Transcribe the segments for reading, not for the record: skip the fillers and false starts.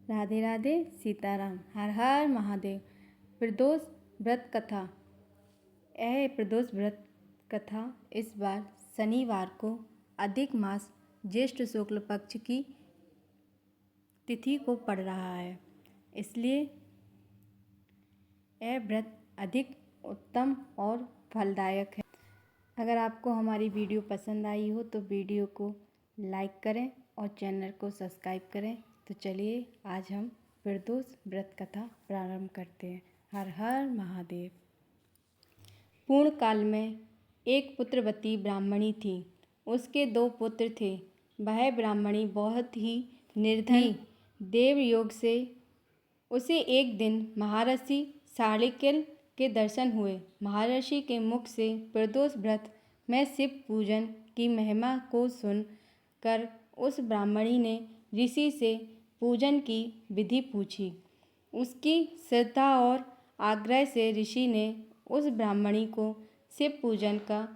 राधे राधे सीताराम। हर हर महादेव। प्रदोष व्रत कथा। यह प्रदोष व्रत कथा इस बार शनिवार को अधिक मास ज्येष्ठ शुक्ल पक्ष की तिथि को पड़ रहा है, इसलिए यह व्रत अधिक उत्तम और फलदायक है। अगर आपको हमारी वीडियो पसंद आई हो तो वीडियो को लाइक करें और चैनल को सब्सक्राइब करें। तो चलिए आज हम प्रदोष व्रत कथा प्रारंभ करते हैं। हर हर महादेव। पूर्ण काल में एक पुत्रवती ब्राह्मणी थी। उसके 2 पुत्र थे। वह ब्राह्मणी बहुत ही निर्धन देव योग से उसे एक दिन महर्षि शार्ङ्गील के दर्शन हुए। महर्षि के मुख से प्रदोष व्रत में शिव पूजन की महिमा को सुनकर उस ब्राह्मणी ने ऋषि से पूजन की विधि पूछी। उसकी श्रद्धा और आग्रह से ऋषि ने उस ब्राह्मणी को शिव पूजन का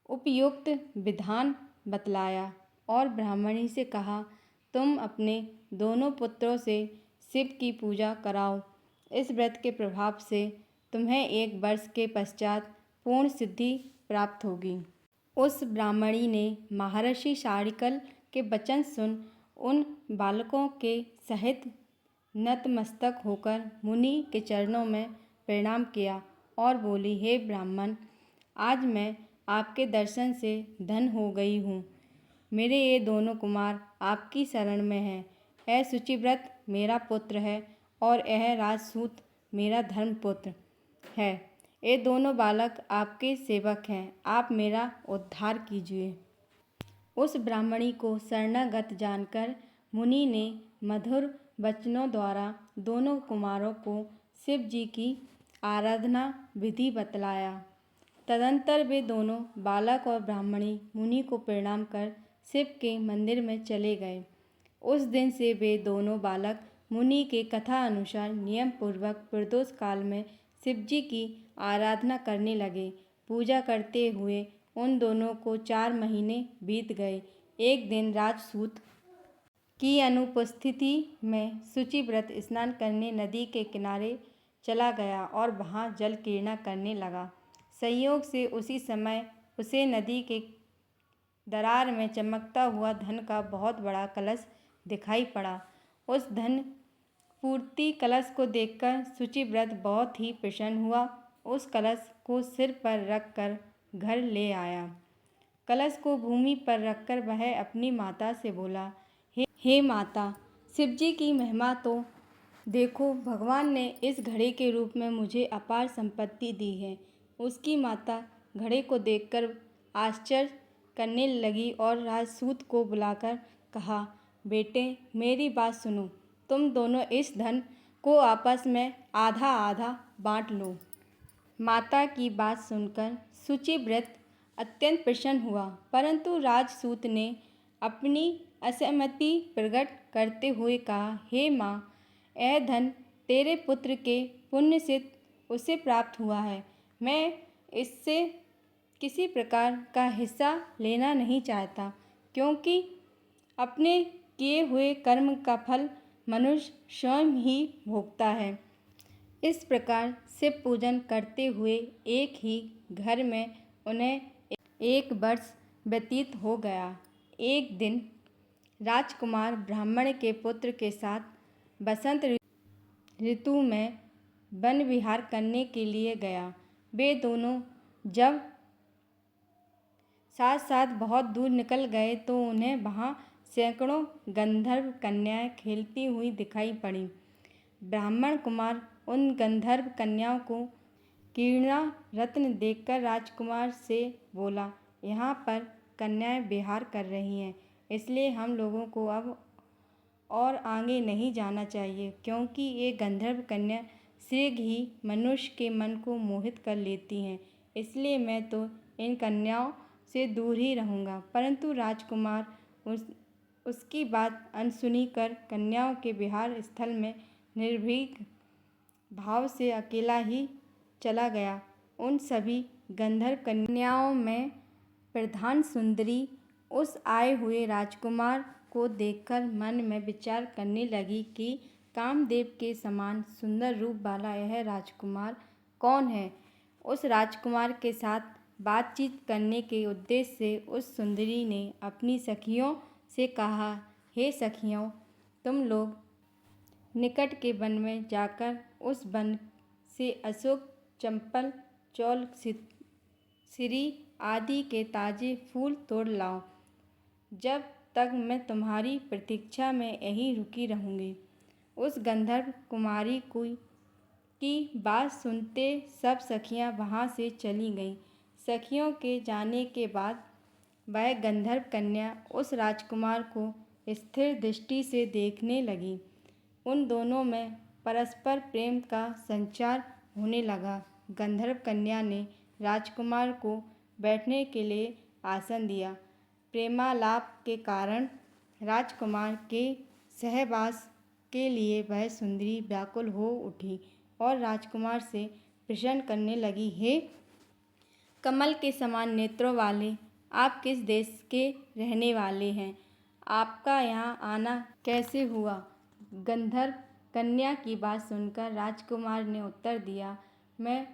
उपयुक्त विधान बतलाया और ब्राह्मणी से कहा, तुम अपने दोनों पुत्रों से शिव की पूजा कराओ। इस व्रत के प्रभाव से तुम्हें 1 वर्ष के पश्चात पूर्ण सिद्धि प्राप्त होगी। उस ब्राह्मणी ने महर्षि शार्ङ्गील के वचन सुन उन बालकों के सहित नतमस्तक होकर मुनि के चरणों में प्रणाम किया और बोली, हे ब्राह्मण, आज मैं आपके दर्शन से धन्य हो गई हूँ। मेरे ये दोनों कुमार आपकी शरण में हैं। यह शुचिव्रत मेरा पुत्र है और यह राजसूत मेरा धर्मपुत्र है। ये दोनों बालक आपके सेवक हैं। आप मेरा उद्धार कीजिए। उस ब्राह्मणी को शरणागत जानकर मुनि ने मधुर वचनों द्वारा दोनों कुमारों को शिव जी की आराधना विधि बतलाया। तदंतर वे दोनों बालक और ब्राह्मणी मुनि को प्रणाम कर शिव के मंदिर में चले गए। उस दिन से वे दोनों बालक मुनि के कथा अनुसार नियम पूर्वक प्रदोष काल में शिव जी की आराधना करने लगे। पूजा करते हुए उन दोनों को 4 महीने बीत गए। एक दिन राजसूत की अनुपस्थिति में शुचिव्रत स्नान करने नदी के किनारे चला गया और वहां जल क्रीड़ा करने लगा। संयोग से उसी समय उसे नदी के दरार में चमकता हुआ धन का बहुत बड़ा कलश दिखाई पड़ा। उस धन पूर्ति कलश को देखकर शुचिव्रत बहुत ही प्रसन्न हुआ। उस कलश को सिर पर रखकर घर ले आया। कलश को भूमि पर रखकर वह अपनी माता से बोला, हे माता, शिवजी की महिमा तो देखो। भगवान ने इस घड़े के रूप में मुझे अपार संपत्ति दी है। उसकी माता घड़े को देखकर आश्चर्य करने लगी और राजसूत को बुलाकर कहा, बेटे, मेरी बात सुनो। तुम दोनों इस धन को आपस में आधा आधा बांट लो। माता की बात सुनकर शुचिव्रत अत्यंत प्रसन्न हुआ, परंतु राजसूत ने अपनी असहमति प्रकट करते हुए कहा, हे माँ, यह धन तेरे पुत्र के पुण्य से उसे प्राप्त हुआ है। मैं इससे किसी प्रकार का हिस्सा लेना नहीं चाहता, क्योंकि अपने किए हुए कर्म का फल मनुष्य स्वयं ही भोगता है। इस प्रकार शिव पूजन करते हुए एक ही घर में उन्हें 1 वर्ष व्यतीत हो गया। एक दिन राजकुमार ब्राह्मण के पुत्र के साथ बसंत ऋतु में वन विहार करने के लिए गया। वे दोनों जब साथ साथ बहुत दूर निकल गए तो उन्हें वहाँ सैकड़ों गंधर्व कन्याएं खेलती हुई दिखाई पड़ी। ब्राह्मण कुमार उन गंधर्व कन्याओं को क्रीड़ा रत्न देखकर राजकुमार से बोला, यहाँ पर कन्याएं विहार कर रही हैं, इसलिए हम लोगों को अब और आगे नहीं जाना चाहिए, क्योंकि ये गंधर्व कन्या शीघ्र ही मनुष्य के मन को मोहित कर लेती हैं। इसलिए मैं तो इन कन्याओं से दूर ही रहूँगा। परंतु राजकुमार उसकी बात अनसुनी कर कन्याओं के विहार स्थल में निर्भीक भाव से अकेला ही चला गया। उन सभी गंधर्व कन्याओं में प्रधान सुंदरी उस आए हुए राजकुमार को देखकर मन में विचार करने लगी कि कामदेव के समान सुंदर रूप वाला यह राजकुमार कौन है। उस राजकुमार के साथ बातचीत करने के उद्देश्य से उस सुंदरी ने अपनी सखियों से कहा, हे सखियों, तुम लोग निकट के वन में जाकर उस वन से अशोक, चंपल, चौल, सिरी आदि के ताजे फूल तोड़ लाओ। जब तक मैं तुम्हारी प्रतीक्षा में यहीं रुकी रहूँगी। उस गंधर्व कुमारी की बात सुनते सब सखियाँ वहाँ से चली गईं। सखियों के जाने के बाद वह गंधर्व कन्या उस राजकुमार को स्थिर दृष्टि से देखने लगी। उन दोनों में परस्पर प्रेम का संचार होने लगा। गंधर्व कन्या ने राजकुमार को बैठने के लिए आसन दिया। प्रेमालाप के कारण राजकुमार के सहवास के लिए वह सुंदरी व्याकुल हो उठी और राजकुमार से प्रश्न करने लगी, हे कमल के समान नेत्रों वाले, आप किस देश के रहने वाले हैं? आपका यहाँ आना कैसे हुआ? गंधर्व कन्या की बात सुनकर राजकुमार ने उत्तर दिया, मैं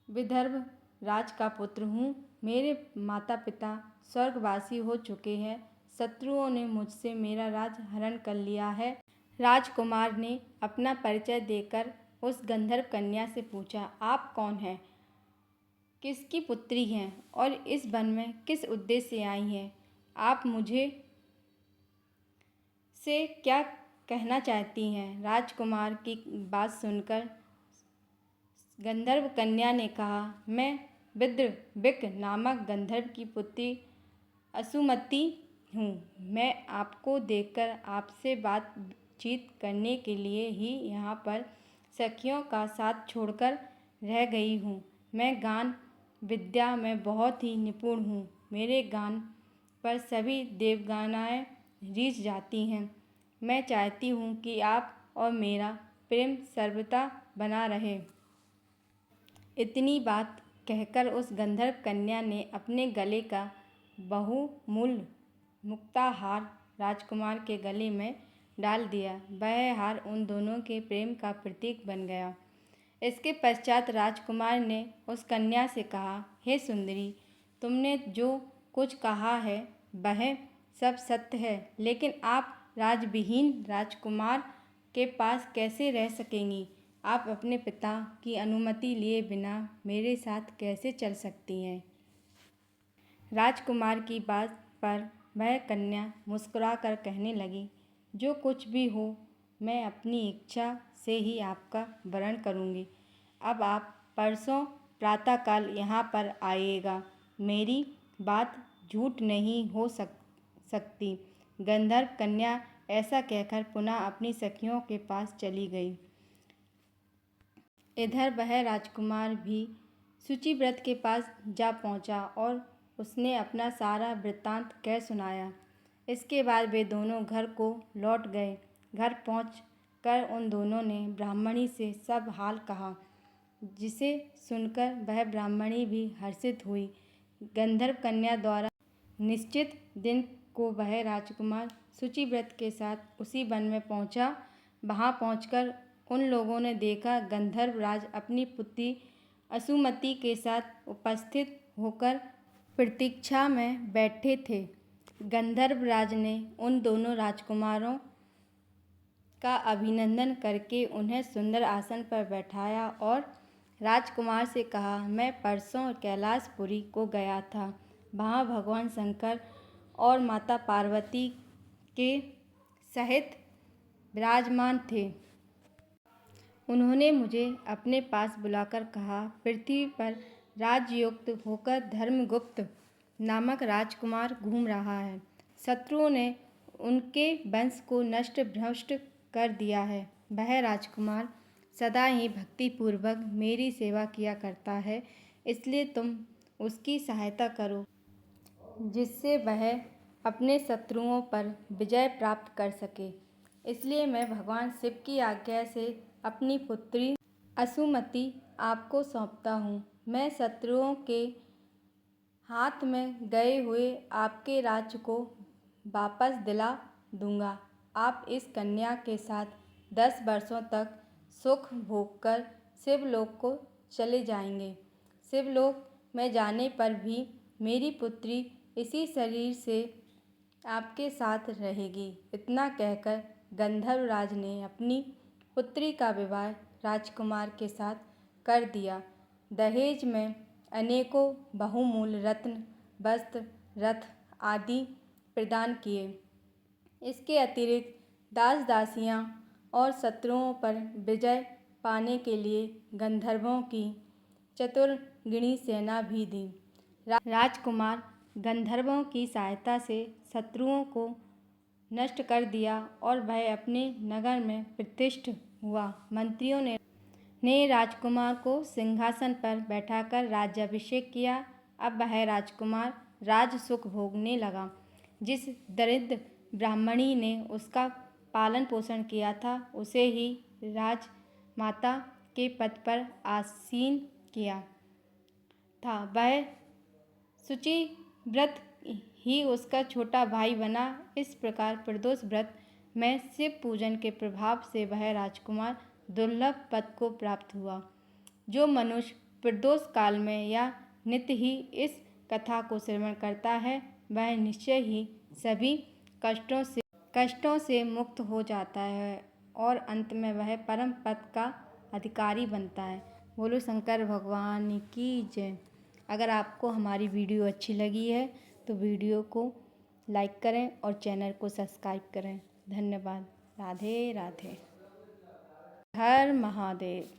विदर्भ राज का पुत्र हूँ। मेरे माता पिता स्वर्गवासी हो चुके हैं। शत्रुओं ने मुझसे मेरा राज हरण कर लिया है। राजकुमार ने अपना परिचय देकर उस गंधर्व कन्या से पूछा, आप कौन हैं? किसकी पुत्री हैं और इस वन में किस उद्देश्य से आई हैं? आप मुझे से क्या कहना चाहती हैं? राजकुमार की बात सुनकर गंधर्व कन्या ने कहा, मैं विद्रविक नामक गंधर्व की पुत्री असुमति हूँ। मैं आपको देखकर आपसे बातचीत करने के लिए ही यहाँ पर सखियों का साथ छोड़कर रह गई हूँ। मैं गान विद्या में बहुत ही निपुण हूँ। मेरे गान पर सभी देवगानाएँ रीझ जाती हैं। मैं चाहती हूँ कि आप और मेरा प्रेम सर्वदा बना रहे। इतनी बात कहकर उस गंधर्व कन्या ने अपने गले का बहुमूल्य मुक्ताहार राजकुमार के गले में डाल दिया। वह हार उन दोनों के प्रेम का प्रतीक बन गया। इसके पश्चात राजकुमार ने उस कन्या से कहा, हे सुंदरी, तुमने जो कुछ कहा है वह सब सत्य है, लेकिन आप राजविहीन राजकुमार के पास कैसे रह सकेंगी? आप अपने पिता की अनुमति लिए बिना मेरे साथ कैसे चल सकती हैं? राजकुमार की बात पर वह कन्या मुस्कुराकर कहने लगी, जो कुछ भी हो, मैं अपनी इच्छा से ही आपका वरण करूँगी। अब आप परसों प्रातःकाल यहाँ पर आइएगा। मेरी बात झूठ नहीं हो सकती। गंधर्व कन्या ऐसा कहकर पुनः अपनी सखियों के पास चली गई। इधर वह राजकुमार भी शुचिव्रत के पास जा पहुँचा और उसने अपना सारा वृत्तांत कह सुनाया। इसके बाद वे दोनों घर को लौट गए। घर पहुंचकर उन दोनों ने ब्राह्मणी से सब हाल कहा, जिसे सुनकर वह ब्राह्मणी भी हर्षित हुई। गंधर्व कन्या द्वारा निश्चित दिन को वह राजकुमार शुचिव्रत के साथ उसी वन में पहुंचा। वहां पहुंचकर उन लोगों ने देखा गंधर्व राज अपनी पुत्री असुमति के साथ उपस्थित होकर प्रतीक्षा में बैठे थे। गंधर्व राज ने उन दोनों राजकुमारों का अभिनंदन करके उन्हें सुंदर आसन पर बैठाया और राजकुमार से कहा, मैं परसों कैलाशपुरी को गया था। वहाँ भगवान शंकर और माता पार्वती के सहित विराजमान थे। उन्होंने मुझे अपने पास बुलाकर कहा, पृथ्वी पर राजयुक्त होकर धर्मगुप्त नामक राजकुमार घूम रहा है। शत्रुओं ने उनके वंश को नष्ट भ्रष्ट कर दिया है। वह राजकुमार सदा ही भक्तिपूर्वक मेरी सेवा किया करता है, इसलिए तुम उसकी सहायता करो, जिससे वह अपने शत्रुओं पर विजय प्राप्त कर सके। इसलिए मैं भगवान शिव की आज्ञा से अपनी पुत्री असुमति आपको सौंपता हूँ। मैं शत्रुओं के हाथ में गए हुए आपके राज्य को वापस दिला दूंगा। आप इस कन्या के साथ 10 वर्षों तक सुख भोग कर शिवलोक को चले जाएंगे। शिवलोक में जाने पर भी मेरी पुत्री इसी शरीर से आपके साथ रहेगी। इतना कहकर गंधर्वराज ने अपनी पुत्री का विवाह राजकुमार के साथ कर दिया। दहेज में अनेकों बहुमूल्य रत्न, वस्त्र, रथ आदि प्रदान किए। इसके अतिरिक्त दास दासियां और शत्रुओं पर विजय पाने के लिए गंधर्वों की चतुर्गिणी सेना भी दी। राजकुमार गंधर्वों की सहायता से शत्रुओं को नष्ट कर दिया और वह अपने नगर में प्रतिष्ठित हुआ। मंत्रियों ने राजकुमार को सिंहासन पर बैठाकर राज्याभिषेक किया। अब वह राजकुमार राज सुख भोगने लगा। जिस दरिद्र ब्राह्मणी ने उसका पालन पोषण किया था, उसे ही राजमाता के पद पर आसीन किया था। वह शुचिव्रत ही उसका छोटा भाई बना। इस प्रकार प्रदोष व्रत में शिव पूजन के प्रभाव से वह राजकुमार दुर्लभ पद को प्राप्त हुआ। जो मनुष्य प्रदोष काल में या नित्य ही इस कथा को श्रवण करता है, वह निश्चय ही सभी कष्टों से मुक्त हो जाता है और अंत में वह परम पद का अधिकारी बनता है। बोलो शंकर भगवान की जय। अगर आपको हमारी वीडियो अच्छी लगी है तो वीडियो को लाइक करें और चैनल को सब्सक्राइब करें। धन्यवाद। राधे राधे। हर महादेव।